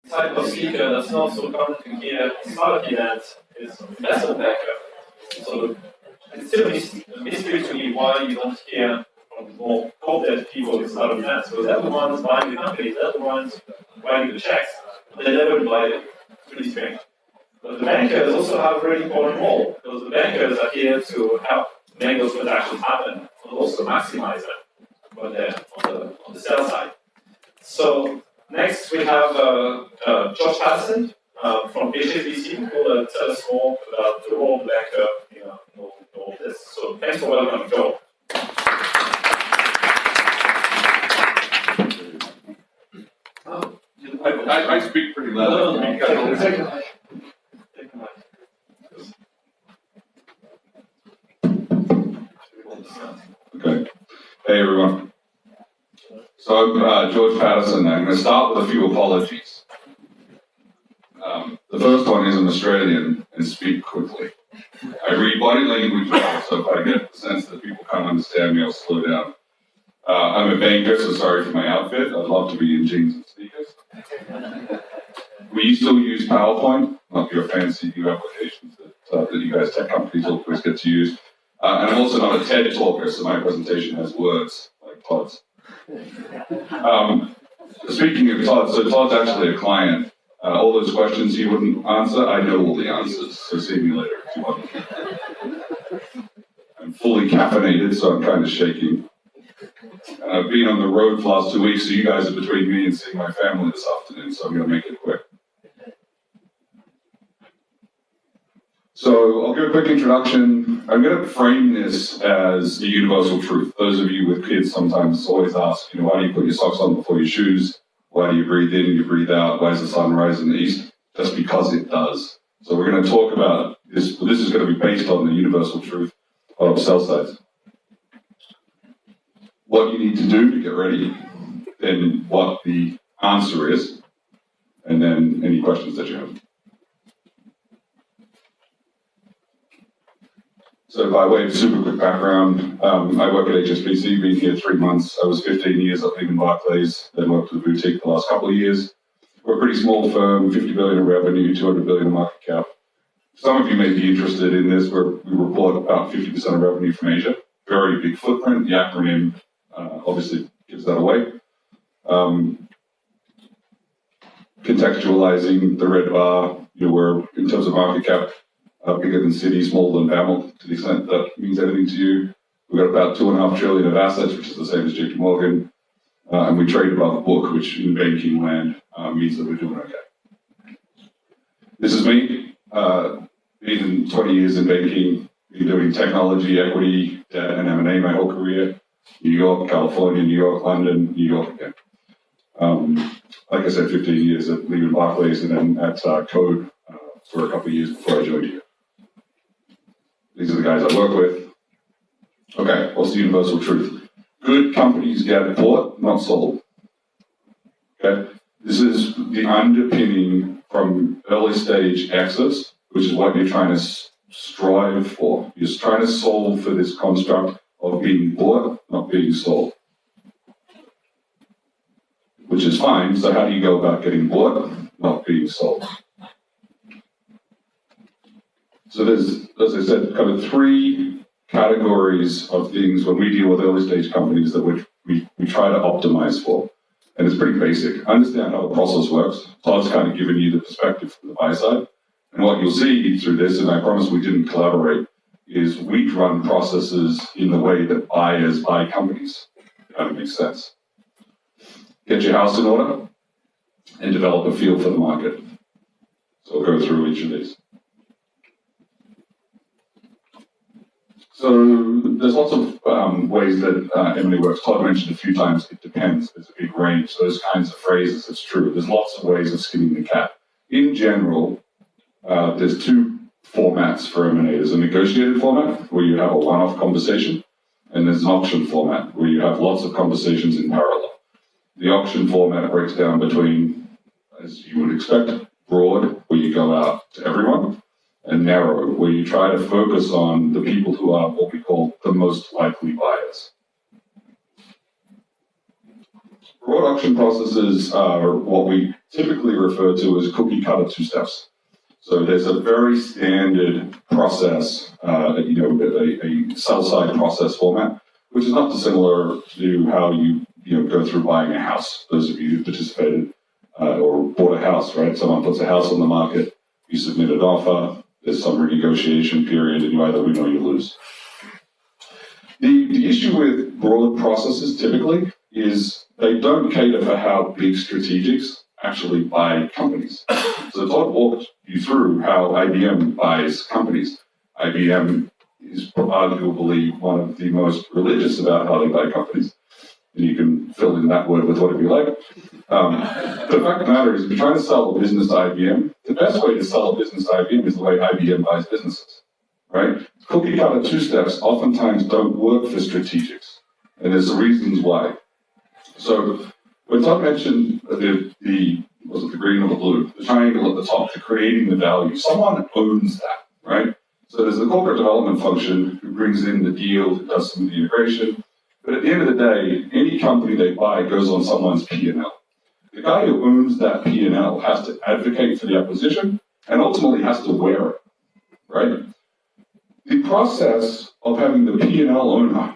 type of speaker that's not so common to hear in startup events is investment banker. So it's still a mystery to me why you don't hear from more corporate people in startup events, because they're the ones buying the companies, they're the ones writing the checks, but they never invite it. It's pretty strange. But the bankers also have a very important role, because the bankers are here to help make those transactions happen, but also maximize them when they're on the sell side. So next we have George Patterson from HSBC, who will tell us more about the role of the banker in all this. So thanks for welcoming, Joe. I speak pretty loud. Okay. Hey, everyone. So I'm George Patterson. I'm going to start with a few apologies. The first one is I'm Australian and speak quickly. I read body language well, so if I get the sense that people can't understand me, I'll slow down. I'm a banker, so sorry for my outfit. I'd love to be in jeans and sneakers. We still use PowerPoint, not your fancy new applications that you guys tech companies always get to use. And I'm also not a TED talker, so my presentation has words like Todd's. Speaking of Todd, so Todd's actually a client. All those questions he wouldn't answer, I know all the answers, so see me later if you want. I'm fully caffeinated, so I'm kind of shaking. And I've been on the road for the last 2 weeks, so you guys are between me and seeing my family this afternoon, so I'm going to make it quick. So I'll give a quick introduction. I'm going to frame this as a universal truth. Those of you with kids sometimes always ask, why do you put your socks on before your shoes? Why do you breathe in, you breathe out? Why does the sun rise in the east? Just because it does. So we're going to talk about this. This is going to be based on the universal truth of cell sites. What you need to do to get ready, then what the answer is, and then any questions that you have. So by way of super quick background, I work at HSBC, been here 3 months. I was 15 years at Lehman Barclays, then worked with Boutique the last couple of years. We're a pretty small firm, 50 billion in revenue, 200 billion in market cap. Some of you may be interested in this, where we report about 50% of revenue from Asia. Very big footprint. The acronym obviously gives that away. Contextualizing the red bar, we're, in terms of market cap, bigger than Citi, smaller than BAML, to the extent that means anything to you. We've got about 2.5 trillion of assets, which is the same as JP Morgan. And we trade above book, which in banking land means that we're doing okay. This is me. Been 20 years in banking, been doing technology, equity, debt, and M&A my whole career. New York, California, New York, London, New York again. Like I said, 15 years at Lehman Barclays and then at Code for a couple of years before I joined here. These are the guys I work with. Okay, what's the universal truth? Good companies get bought, not sold. Okay, this is the underpinning from early stage exits, which is what you're trying to strive for. You're trying to solve for this construct of being bought, not being sold. Which is fine, so how do you go about getting bought, not being sold? So there's, as I said, kind of 3 categories of things when we deal with early stage companies that we try to optimize for. And it's pretty basic. Understand how the process works. Todd's kind of given you the perspective from the buy side. And what you'll see through this, and I promise we didn't collaborate, is we run processes in the way that buyers buy companies. If that makes sense. Get your house in order and develop a feel for the market. So we'll go through each of these. So there's lots of ways that M&A works. Todd mentioned a few times, it depends. There's a big range. Those kinds of phrases, it's true. There's lots of ways of skinning the cat. In general, there's 2 formats for M&A. There's a negotiated format, where you have a one-off conversation, and there's an auction format, where you have lots of conversations in parallel. The auction format breaks down between, as you would expect, broad, where you go out to everyone, and narrow, where you try to focus on the people who are what we call the most likely buyers. Broad auction processes are what we typically refer to as cookie cutter two steps. So there's a very standard process, a sell-side process format, which is not dissimilar to how you go through buying a house. Those of you who participated or bought a house, right? Someone puts a house on the market, you submit an offer, there's some renegotiation period, and you either win or you lose. The issue with broad processes typically is they don't cater for how big strategics actually buy companies. So Todd walked you through how IBM buys companies. IBM is arguably one of the most religious about how they buy companies. And you can fill in that word with whatever you like. The fact of the matter is, if you're trying to sell a business to IBM, the best way to sell a business to IBM is the way IBM buys businesses, right? Cookie cutter two steps oftentimes don't work for strategics, and there's reasons why. So when Todd mentioned was it the green or the blue, the triangle at the top, to creating the value, someone owns that, right? So there's the corporate development function who brings in the deal, who does some of the integration. But at the end of the day, any company they buy goes on someone's P&L. The guy who owns that P&L has to advocate for the acquisition and ultimately has to wear it, right? The process of having the P&L owner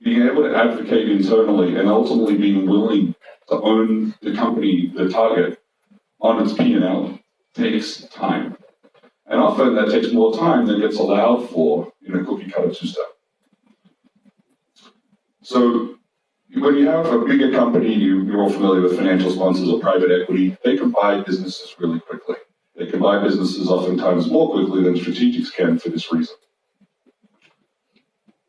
being able to advocate internally and ultimately being willing to own the company, the target, on its P&L takes time. And often that takes more time than gets allowed for in a cookie cutter two-step. So when you have a bigger company, you're all familiar with financial sponsors or private equity, they can buy businesses really quickly. They can buy businesses oftentimes more quickly than strategics can for this reason.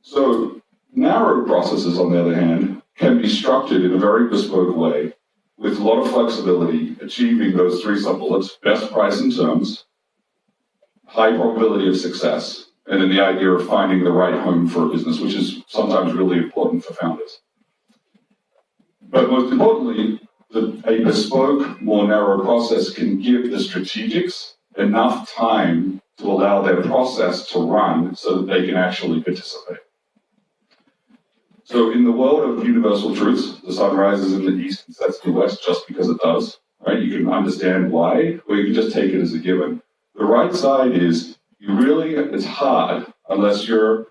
So narrow processes, on the other hand, can be structured in a very bespoke way with a lot of flexibility, achieving those three sub-bullets: best price and terms, high probability of success, and then the idea of finding the right home for a business, which is sometimes really important for founders. But most importantly, a bespoke, more narrow process can give the strategics enough time to allow their process to run so that they can actually participate. So in the world of universal truths, the sun rises in the east and sets in the west just because it does, right? You can understand why, or you can just take it as a given. The right side is, it's hard unless you're,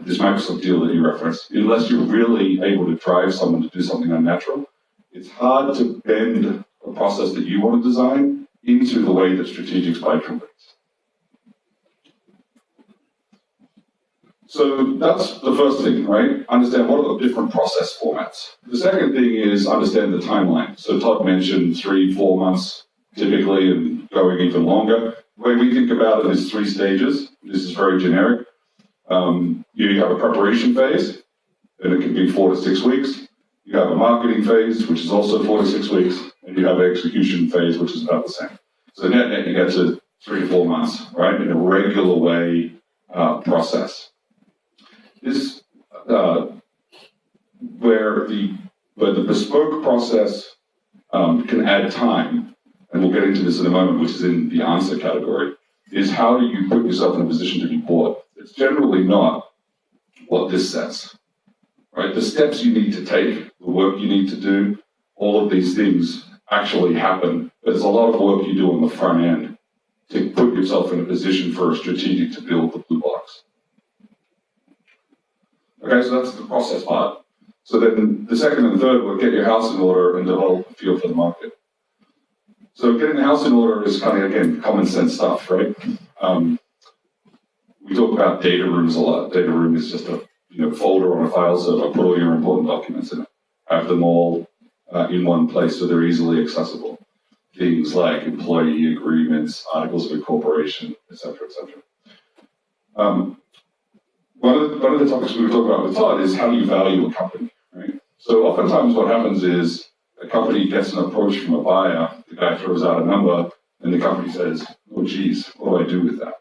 this Microsoft deal that you referenced, unless you're really able to drive someone to do something unnatural, it's hard to bend a process that you want to design into the way that strategics buy companies. So that's the first thing, right? Understand what are the different process formats. The second thing is understand the timeline. So Todd mentioned 3-4 months typically, and going even longer. The way we think about it is 3 stages. This is very generic. You have a preparation phase, and it can be 4 to 6 weeks. You have a marketing phase, which is also 4 to 6 weeks, and you have an execution phase, which is about the same. So net you get to 3 to 4 months, right, in a regular way process. This where the bespoke process can add time, and we'll get into this in a moment, which is in the answer category, is how do you put yourself in a position to be bought? It's generally not what this says, right? The steps you need to take, the work you need to do, all of these things actually happen. But there's a lot of work you do on the front end to put yourself in a position for a strategic to build the blue box. Okay, so that's the process part. So then the second and third will get your house in order and develop a feel for the market. So getting the house in order is kind of, again, common sense stuff, right? We talk about data rooms a lot. Data room is just a folder on a file server. Put all your important documents in it. Have them all in one place so they're easily accessible. Things like employee agreements, articles of incorporation, etc., etc. One of the topics we were talking about with Todd is how do you value a company, right? So oftentimes what happens is a company gets an approach from a buyer, the guy throws out a number, and the company says, oh geez, what do I do with that?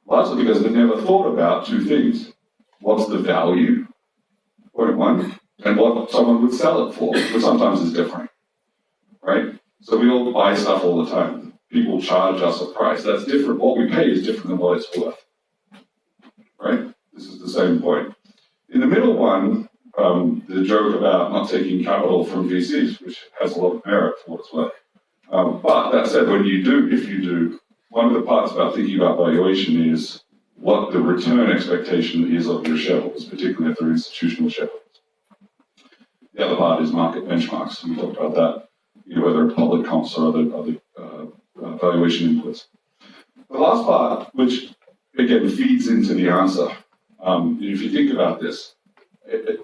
Largely because they've never thought about 2 things. What's the value, point 1, and what someone would sell it for, which sometimes is different, right? So we all buy stuff all the time. People charge us a price. That's different. What we pay is different than what it's worth, right? This is the same point. In the middle one, the joke about not taking capital from VCs, which has a lot of merit for what it's worth. But that said, when you do, if you do, one of the parts about thinking about valuation is what the return expectation is of your shareholders, particularly if they're institutional shareholders. The other part is market benchmarks. We talked about that, whether it's public comps or other valuation inputs. The last part, which again feeds into the answer, if you think about this,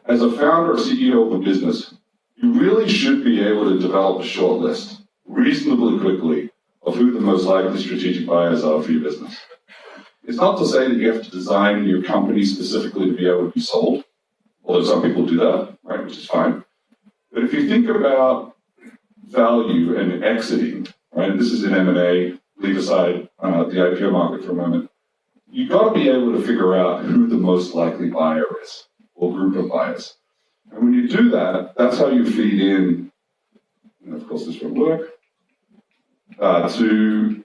as a founder or CEO of a business, you really should be able to develop a short list reasonably quickly of who the most likely strategic buyers are for your business. It's not to say that you have to design your company specifically to be able to be sold, although some people do that, right, which is fine. But if you think about value and exiting, right, this is in M&A, leave aside the IPO market for a moment, you've got to be able to figure out who the most likely buyer is, or group of buyers. And when you do that, that's how you feed in, and of course this won't work, to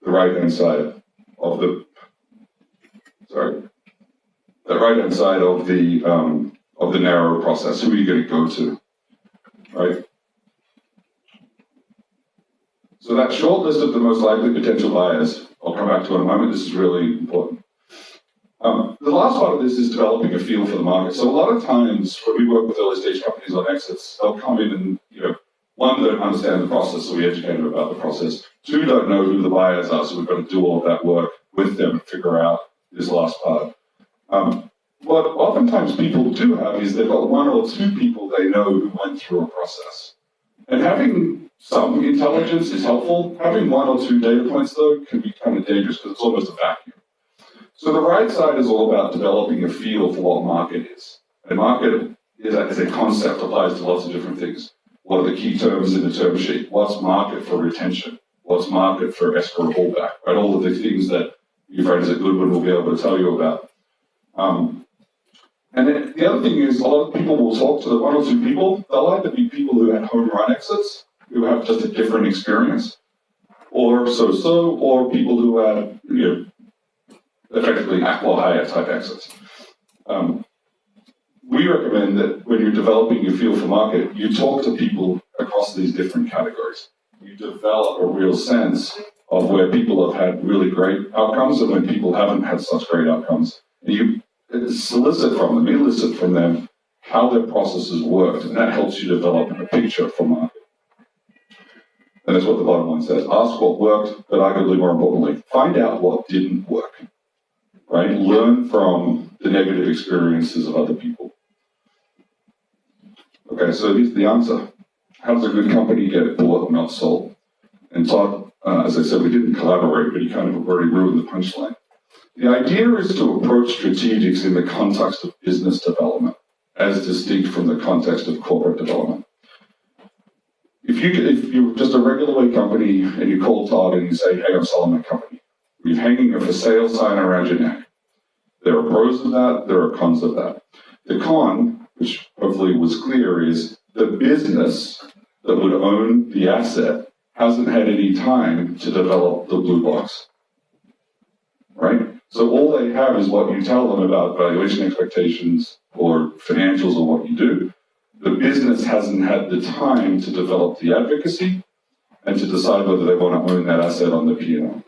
the right-hand side of the, of the narrow process. Who are you going to go to, right? So that short list of the most likely potential buyers, I'll come back to in a moment. This is really important. The last part of this is developing a feel for the market. So a lot of times when we work with early stage companies on exits, they'll come in and, one, don't understand the process, so we educate them about the process. Two, don't know who the buyers are, so we've got to do all of that work with them and figure out this last part. What oftentimes people do have is they've got one or two people they know who went through a process. And having some intelligence is helpful. Having one or two data points, though, can be kind of dangerous because it's almost a vacuum. So the right side is all about developing a feel for what market is. And market is a concept, applies to lots of different things. What are the key terms in the term sheet? What's market for retention? What's market for escrow holdback? Right? All of the things that your friends at Goodwin will be able to tell you about. And then the other thing is a lot of people will talk to the one or two people. They'll either be people who had home run exits, who have just a different experience, or so-so, or people who had, effectively acqui-hire type exits. We recommend that when you're developing your feel for market, you talk to people across these different categories. You develop a real sense of where people have had really great outcomes and when people haven't had such great outcomes. And you elicit from them how their processes worked, and that helps you develop a picture for market. And that's what the bottom line says. Ask what worked, but arguably more importantly, find out what didn't work. Right? Learn from the negative experiences of other people. Okay, so here's the answer. How does a good company get bought, not sold? And Todd, as I said, we didn't collaborate, but he kind of already ruined the punchline. The idea is to approach strategics in the context of business development, as distinct from the context of corporate development. If you're just a regular way company and you call Todd and you say, hey, I'm selling my company, you're hanging a for sale sign around your neck. There are pros of that, there are cons of that. The con, which hopefully was clear, is the business that would own the asset hasn't had any time to develop the blue box, right? So all they have is what you tell them about valuation expectations or financials or what you do. The business hasn't had the time to develop the advocacy and to decide whether they want to own that asset on the P&L.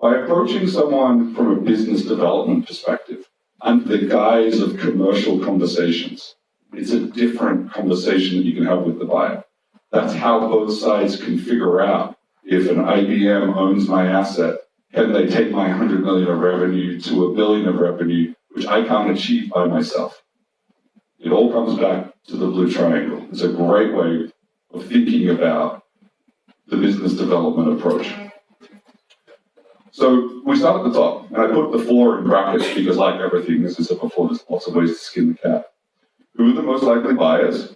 By approaching someone from a business development perspective, under the guise of commercial conversations, it's a different conversation that you can have with the buyer. That's how both sides can figure out if an IBM owns my asset, can they take my 100 million of revenue to $1 billion of revenue, which I can't achieve by myself. It all comes back to the blue triangle. It's a great way of thinking about the business development approach. So we start at the top, and I put the 4 in brackets because, like everything, as I said before, there's lots of ways to skin the cat. Who are the most likely buyers?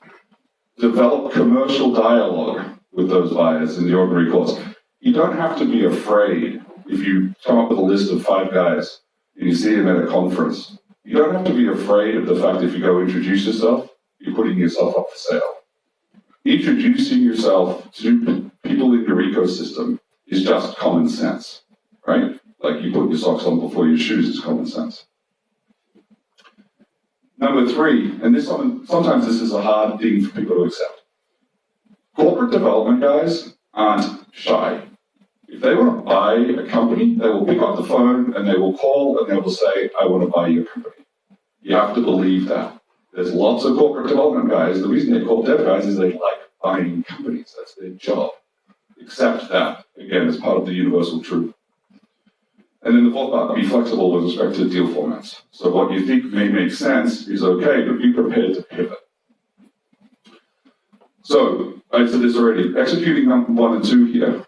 Develop commercial dialogue with those buyers in the ordinary course. You don't have to be afraid if you come up with a list of 5 guys and you see them at a conference. You don't have to be afraid of the fact that if you go introduce yourself, you're putting yourself up for sale. Introducing yourself to people in your ecosystem is just common sense. Right? Like you put your socks on before your shoes is common sense. Number three, and sometimes this is a hard thing for people to accept. Corporate development guys aren't shy. If they want to buy a company, they will pick up the phone and they will call and they will say, I want to buy your company. You have to believe that. There's lots of corporate development guys. The reason they're called dev guys is they like buying companies. That's their job. Accept that, again, as part of the universal truth. And then the fourth part, be flexible with respect to deal formats. So what you think may make sense is okay, but be prepared to pivot. So, I said this already, executing number 1 and 2 here,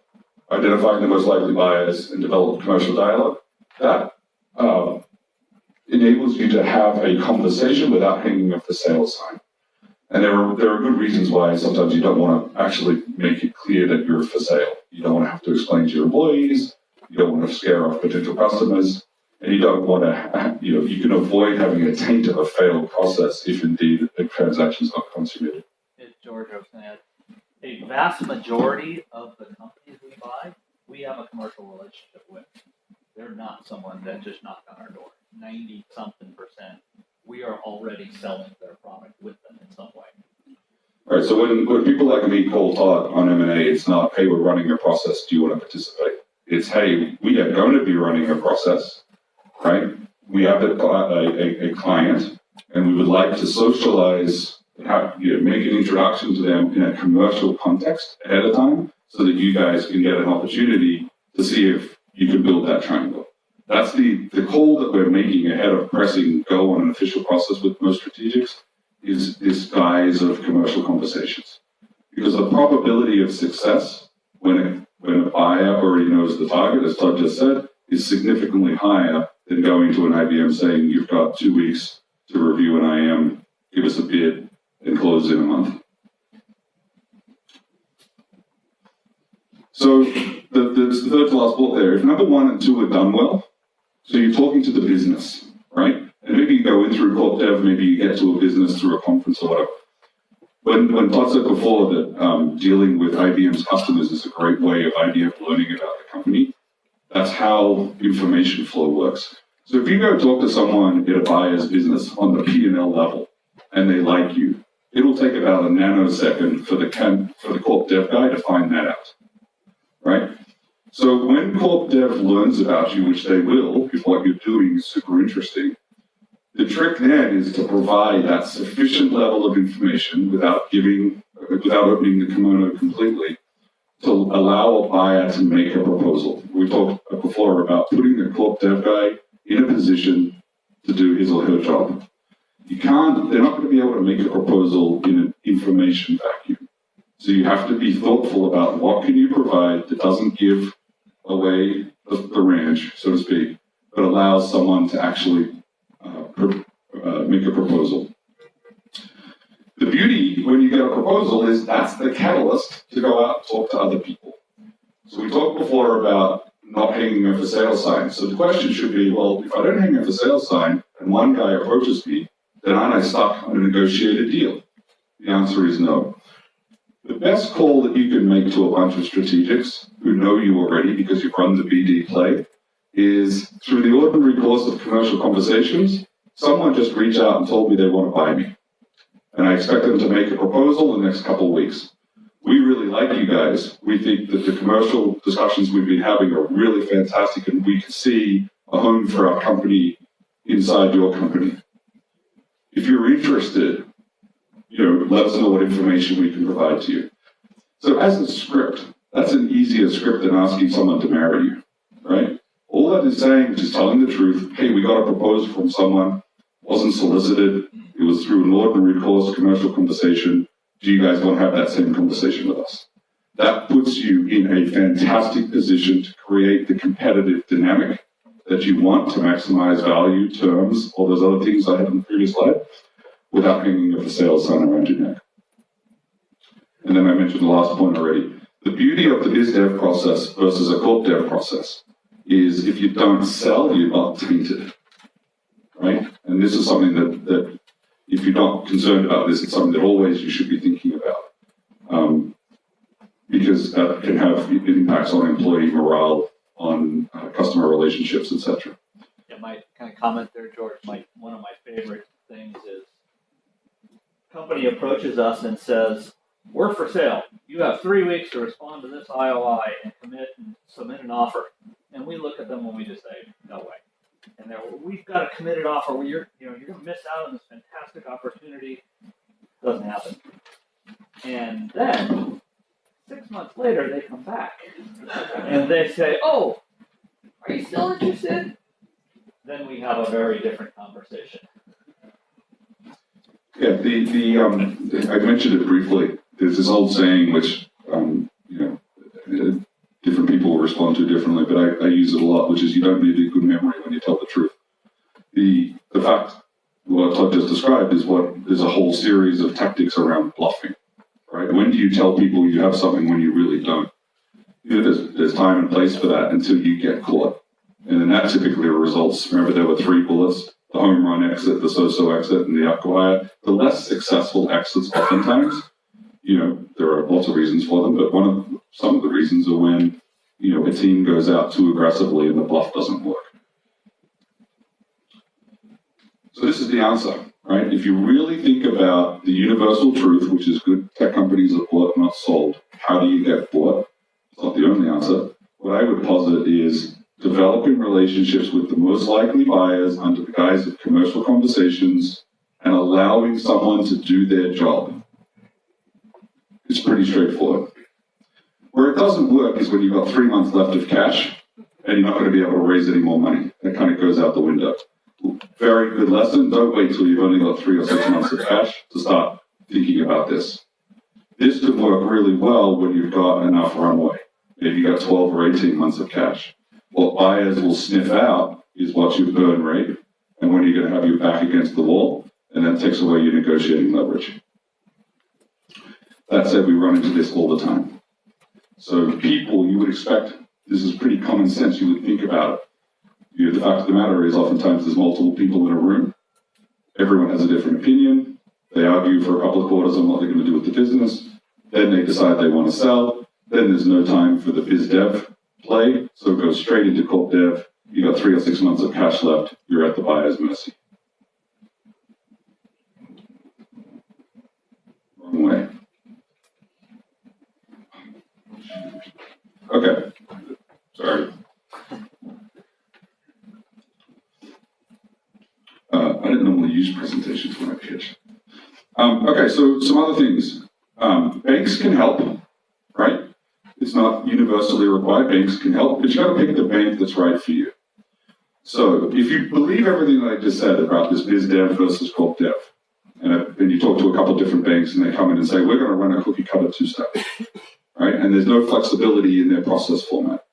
identifying the most likely buyers and develop commercial dialogue, that enables you to have a conversation without hanging up the sales sign. And there are good reasons why sometimes you don't want to actually make it clear that you're for sale. You don't want to have to explain to your employees, you don't want to scare off potential customers, and you don't want to, you can avoid having a taint of a failed process if indeed the transaction is not consummated. George, I was going to add, a vast majority of the companies we buy, we have a commercial relationship with. They're not someone that just knocked on our door. 90-something%, we are already selling their product with them in some way. All right, so when people like me call Todd on M&A, it's not, hey, we're running a process, do you want to participate? It's, hey, we are going to be running a process, right? We have a client, and we would like to socialize, make an introduction to them in a commercial context ahead of time so that you guys can get an opportunity to see if you can build that triangle. That's the call that we're making ahead of pressing go on an official process with most strategics is this guise of commercial conversations. Because the probability of success when a buyer already knows the target, as Todd just said, is significantly higher than going to an IBM saying, you've got 2 weeks to review an IM, give us a bid, and close in a month. So the third to last bullet there, if number 1 and 2 are done well, so you're talking to the business, right? And maybe you go in through corp dev, maybe you get to a business through a conference or whatever. When Todd said before that dealing with IBM's customers is a great way of IBM learning about the company, that's how information flow works. So if you go talk to someone at a buyer's business on the P&L level and they like you, it'll take about a nanosecond for the corp dev guy to find that out, right? So when corp dev learns about you, which they will, if what you're doing is super interesting, the trick then is to provide that sufficient level of information without opening the kimono completely to allow a buyer to make a proposal. We talked before about putting the corp dev guy in a position to do his or her job. They're not going to be able to make a proposal in an information vacuum. So you have to be thoughtful about what can you provide that doesn't give away the ranch, so to speak, but allows someone to actually make a proposal. The beauty when you get a proposal is that's the catalyst to go out and talk to other people. So we talked before about not hanging up a sales sign. So the question should be, well, if I don't hang up a sales sign and one guy approaches me, then aren't I stuck on a negotiated deal? The answer is no. The best call that you can make to a bunch of strategics who know you already because you've run the BD play is through the ordinary course of commercial conversations, someone just reached out and told me they want to buy me. And I expect them to make a proposal in the next couple of weeks. We really like you guys. We think that the commercial discussions we've been having are really fantastic and we can see a home for our company inside your company. If you're interested, let us know what information we can provide to you. So as a script, that's an easier script than asking someone to marry you, right? All that is saying is just telling the truth. Hey, we got a proposal from someone, wasn't solicited, it was through an ordinary course commercial conversation. Do you guys want to have that same conversation with us? That puts you in a fantastic position to create the competitive dynamic that you want to maximize value, terms, all those other things I had in the previous slide, without hanging up the sales sign around your neck. And then I mentioned the last point already. The beauty of the biz dev process versus a corp dev process is if you don't sell, you're not tainted, right? And this is something that if you're not concerned about this, it's something that always you should be thinking about. Because that can have impacts on employee morale, on customer relationships, etc. Yeah, my kind of comment there, George, one of my favorite things is company approaches us and says, we're for sale. You have 3 weeks to respond to this IOI and commit and submit an offer. And we look at them and we just say, no way. And we've got a committed offer where you're going to miss out on this fantastic opportunity. Doesn't happen. And then 6 months later, they come back and they say, oh, are you still interested? Then we have a very different conversation. Yeah, I mentioned it briefly. There's this old saying which, different people will respond to differently, but I use it a lot, which is you don't need a good memory when you tell the truth. The fact, what Todd just described, is there's a whole series of tactics around bluffing, right? When do you tell people you have something when you really don't? There's time and place for that until you get caught. And then that typically results, remember there were 3 bullets, the home run exit, the so-so exit, and the acquire. The less successful exits oftentimes, there are lots of reasons for them, but some of the reasons are when, a team goes out too aggressively and the bluff doesn't work. So this is the answer, right? If you really think about the universal truth, which is good tech companies are bought, not sold, how do you get bought? It's not the only answer. What I would posit is developing relationships with the most likely buyers under the guise of commercial conversations and allowing someone to do their job. It's pretty straightforward. Where it doesn't work is when you've got 3 months left of cash and you're not going to be able to raise any more money. That kind of goes out the window. Very good lesson. Don't wait till you've only got 3 or 6 months of cash to start thinking about this. This could work really well when you've got enough runway. If you've got 12 or 18 months of cash. What buyers will sniff out is what's your burn rate and when you're going to have your back against the wall, and that takes away your negotiating leverage. That said, we run into this all the time. So people, you would expect, this is pretty common sense, you would think about it. The fact of the matter is oftentimes there's multiple people in a room. Everyone has a different opinion. They argue for a couple of quarters on what they're going to do with the business. Then they decide they want to sell. Then there's no time for the biz dev play, so it goes straight into corp dev. You got 3 or 6 months of cash left. You're at the buyer's mercy. Wrong way. Okay. Sorry. I didn't normally use presentations when I pitch. Okay, so some other things. Banks can help, right? It's not universally required. Banks can help, but you got to pick the bank that's right for you. So if you believe everything that I just said about this biz dev versus corp dev, and you talk to a couple of different banks and they come in and say, we're going to run a cookie cutter 2-step, right? And there's no flexibility in their process format.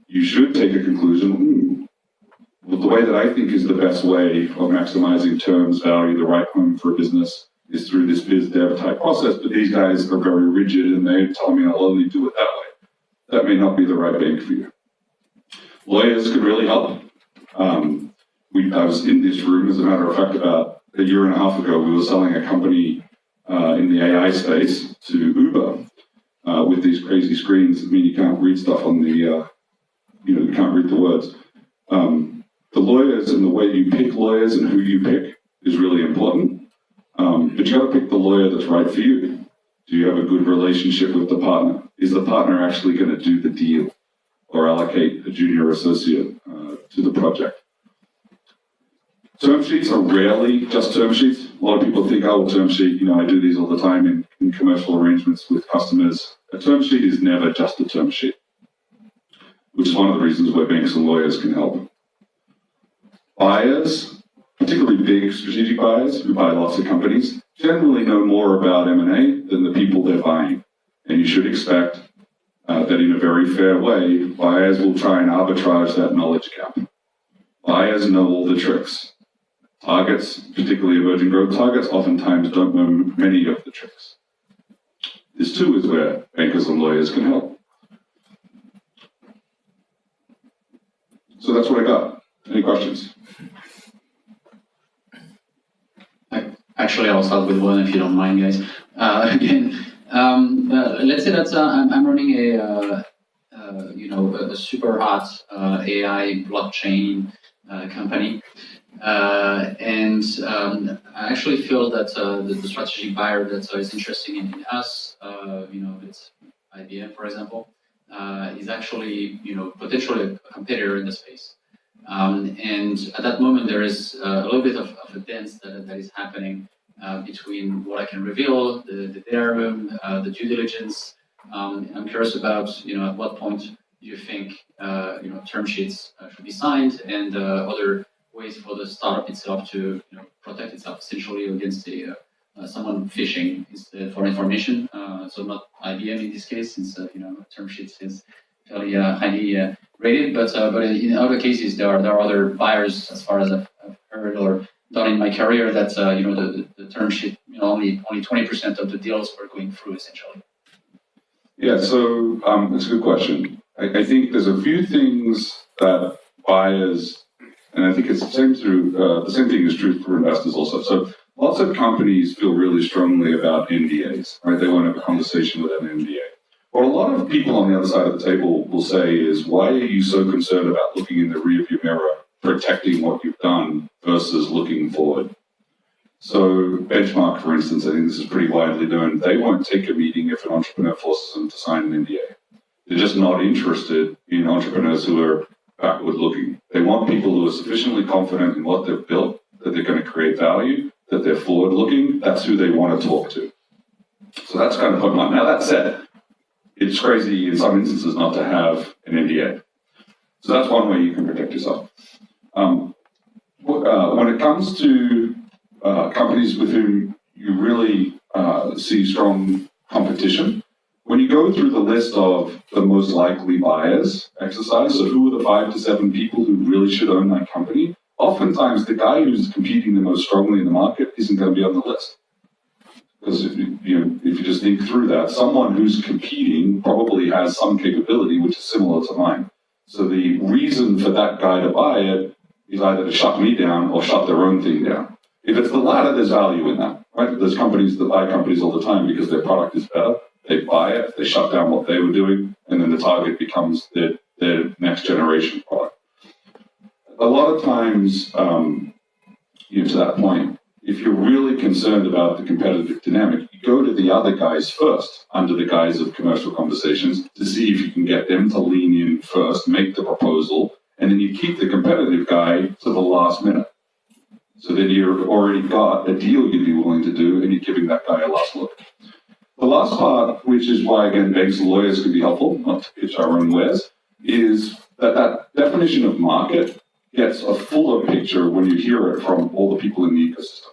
You should take a conclusion, well, the way that I think is the best way of maximizing terms, value, the right home for a business is through this biz dev type process, but these guys are very rigid and they tell me I'll only do it that way. That may not be the right bank for you. Lawyers could really help. I was in this room, as a matter of fact, about a year and a half ago. We were selling a company in the AI space to Uber with these crazy screens that mean you can't read stuff on the, you can't read the words. The lawyers and the way you pick lawyers and who you pick is really important. But you got to pick the lawyer that's right for you. Do you have a good relationship with the partner? Is the partner actually going to do the deal or allocate a junior associate to the project? Term sheets are rarely just term sheets. A lot of people think, oh, well, term sheet, I do these all the time in commercial arrangements with customers. A term sheet is never just a term sheet, which is one of the reasons where banks and lawyers can help. Buyers, particularly big strategic buyers who buy lots of companies, generally know more about M&A than the people they're buying. And you should expect that in a very fair way, buyers will try and arbitrage that knowledge gap. Buyers know all the tricks. Targets, particularly emerging growth targets, oftentimes don't know many of the tricks. This too is where bankers and lawyers can help. So that's what I got. Any questions? Actually, I'll start with one if you don't mind, guys. Again, let's say that I'm running a super hot AI blockchain company. I actually feel that the strategic buyer that is interested in us, it's IBM, for example, is actually, potentially a competitor in the space. And at that moment, there is a little bit of a dance that is happening between what I can reveal, the data room, the due diligence. I'm curious about, at what point do you think, term sheets should be signed, and other ways for the startup itself to, protect itself essentially against someone phishing for information. So not IBM in this case, since term sheets is fairly highly rated, but in other cases there are other buyers, as far as I've heard or done in my career, that the term sheet, only 20% of the deals were going through essentially. Yeah, so it's a good question. I think there's a few things that buyers, and I think it's the same thing is true for investors also. So lots of companies feel really strongly about NDAs, right? They want to have a conversation with an NDA. What a lot of people on the other side of the table will say is, why are you so concerned about looking in the rearview mirror, protecting what you've done versus looking forward? So Benchmark, for instance, I think this is pretty widely known. They won't take a meeting if an entrepreneur forces them to sign an NDA. They're just not interested in entrepreneurs who are backward looking. They want people who are sufficiently confident in what they've built, that they're going to create value, that they're forward looking. That's who they want to talk to. So that's kind of point one. Now that said, it's crazy in some instances not to have an NDA. So that's one way you can protect yourself. When it comes to companies with whom you really see strong competition, when you go through the list of the most likely buyers exercise, so who are the 5 to 7 people who really should own that company, oftentimes the guy who's competing the most strongly in the market isn't going to be on the list. Because if you just think through that, someone who's competing probably has some capability which is similar to mine. So the reason for that guy to buy it is either to shut me down or shut their own thing down. If it's the latter, there's value in that, right? There's companies that buy companies all the time because their product is better. They buy it, they shut down what they were doing, and then the target becomes their next generation product. A lot of times, to that point, if you're really concerned about the competitive dynamic, you go to the other guys first, under the guise of commercial conversations, to see if you can get them to lean in first, make the proposal, and then you keep the competitive guy to the last minute. So then you've already got a deal you'd be willing to do, and you're giving that guy a last look. The last part, which is why, again, banks and lawyers can be helpful, not to pitch our own wares, is that definition of market gets a fuller picture when you hear it from all the people in the ecosystem.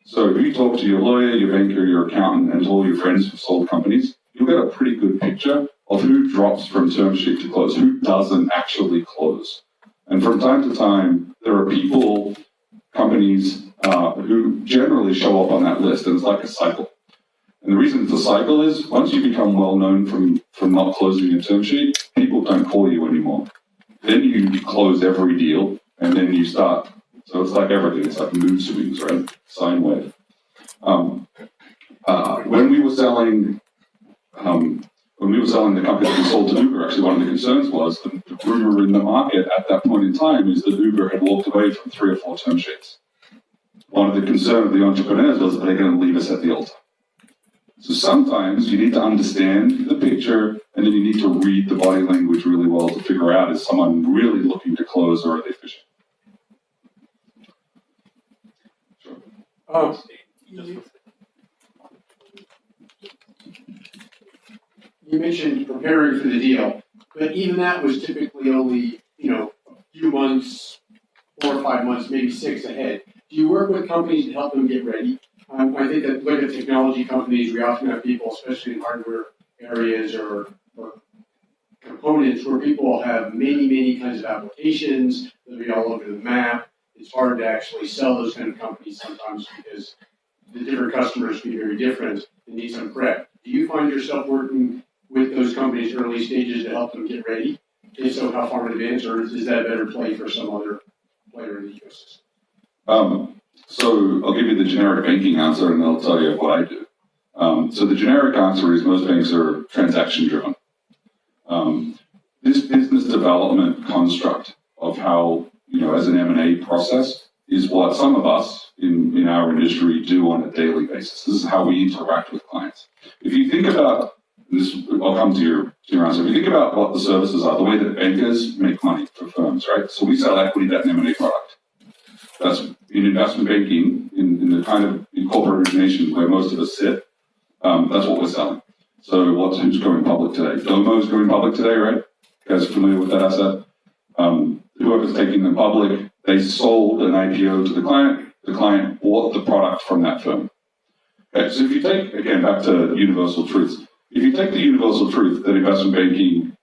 So if you talk to your lawyer, your banker, your accountant, and all your friends who've sold companies, you'll get a pretty good picture of who drops from term sheet to close, who doesn't actually close. And from time to time, there are companies who generally show up on that list, and it's like a cycle. And the reason it's a cycle is, once you become well known from not closing a term sheet, people don't call you anymore. Then you close every deal, and then you start. So it's like everything. It's like mood swings, right? Sine wave. When we were selling the company that we sold to Uber, actually one of the concerns was the rumor in the market at that point in time is that Uber had walked away from 3 or 4 term sheets. One of the concerns of the entrepreneurs was that they're going to leave us at the altar. So sometimes you need to understand the picture, and then you need to read the body language really well to figure out, is someone really looking to close or are they fishing? Sure. You mentioned preparing for the deal, but even that was typically only, a few months, 4 or 5 months, maybe 6 ahead. Do you work with companies to help them get ready? I think that look at technology companies, we often have people, especially in hardware areas or components, where people have many kinds of applications. They'll be all over the map. It's hard to actually sell those kind of companies sometimes because the different customers can be very different and need some prep. Do you find yourself working with those companies early stages to help them get ready? If so, how far in advance, or is that a better play for some other player in the ecosystem? So I'll give you the generic banking answer, and I'll tell you what I do. So the generic answer is most banks are transaction driven. This business development construct of how, as an M&A process is what some of us in our industry do on a daily basis. This is how we interact with clients. If you think about this, I'll come to your answer. If you think about what the services are, the way that bankers make money for firms, right? So we sell equity, debt, and M&A product. That's in investment banking, in the kind of in corporate origination where most of us sit. That's what we're selling. So who's going public today? Domo's going public today, right? You guys familiar with that asset? Whoever's taking them public, they sold an IPO to the client bought the product from that firm. Okay, so if you take, again, back to universal truths, if you take the universal truth that investment banking,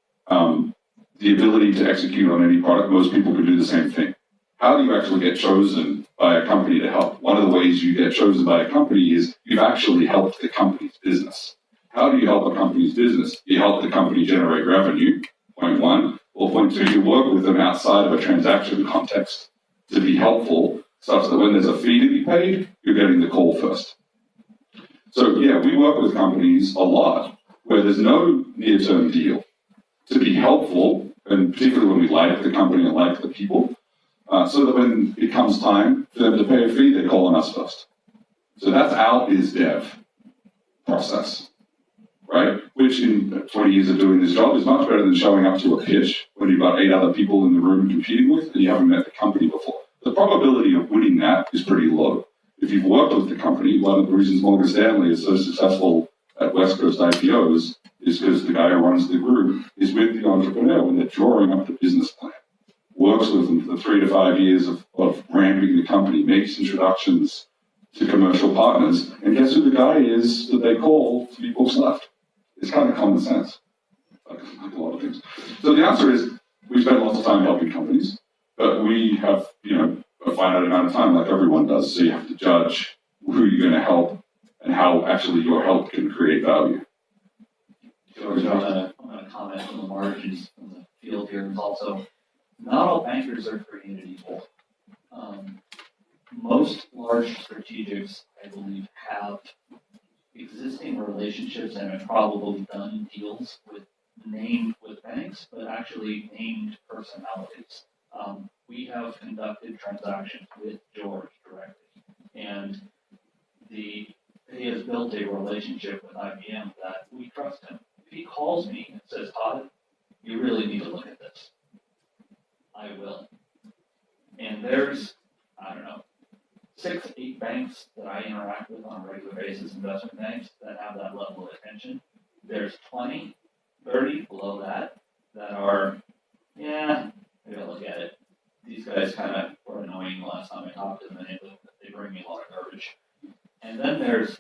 the ability to execute on any product, most people can do the same thing. How do you actually get chosen by a company to help? One of the ways you get chosen by a company is you've actually helped the company's business. How do you help a company's business? You help the company generate revenue, point one. Or point two, you work with them outside of a transaction context to be helpful, such that when there's a fee to be paid, you're getting the call first. So yeah, we work with companies a lot where there's no near-term deal to be helpful, and particularly when we like the company and like the people, so that when it comes time for them to pay a fee, they call on us first. So that's our biz dev process, right? Which in 20 years of doing this job is much better than showing up to a pitch when you've got 8 other people in the room competing with and you haven't met the company before. The probability of winning that is pretty low. If you've worked with the company, one of the reasons Morgan Stanley is so successful at West Coast IPOs is because the guy who runs the group is with the entrepreneur when they're drawing up the business plan, works with them for the 3 to 5 years of ramping the company, makes introductions to commercial partners, and guess who the guy is that they call to be books left? It's kind of common sense, like a lot of things. So the answer is, we spend lots of time helping companies, but we have, a finite amount of time like everyone does, so you have to judge who you're going to help and how actually your help can create value. George, I'm going to comment on the margins in the field here. Also, not all bankers are created equal. Most large strategics, I believe, have existing relationships and have probably done deals with banks, but actually named personalities. We have conducted transactions with George directly, and he has built a relationship with IBM that we trust him. If he calls me and says, Todd, you really need to look at this, I will. And there's, 6, 8 banks that I interact with on a regular basis, investment banks, that have that level of attention. There's 20, 30 below that are, I gotta look at it. These guys kind of were annoying last time I talked to them, and they bring me a lot of garbage. And then there's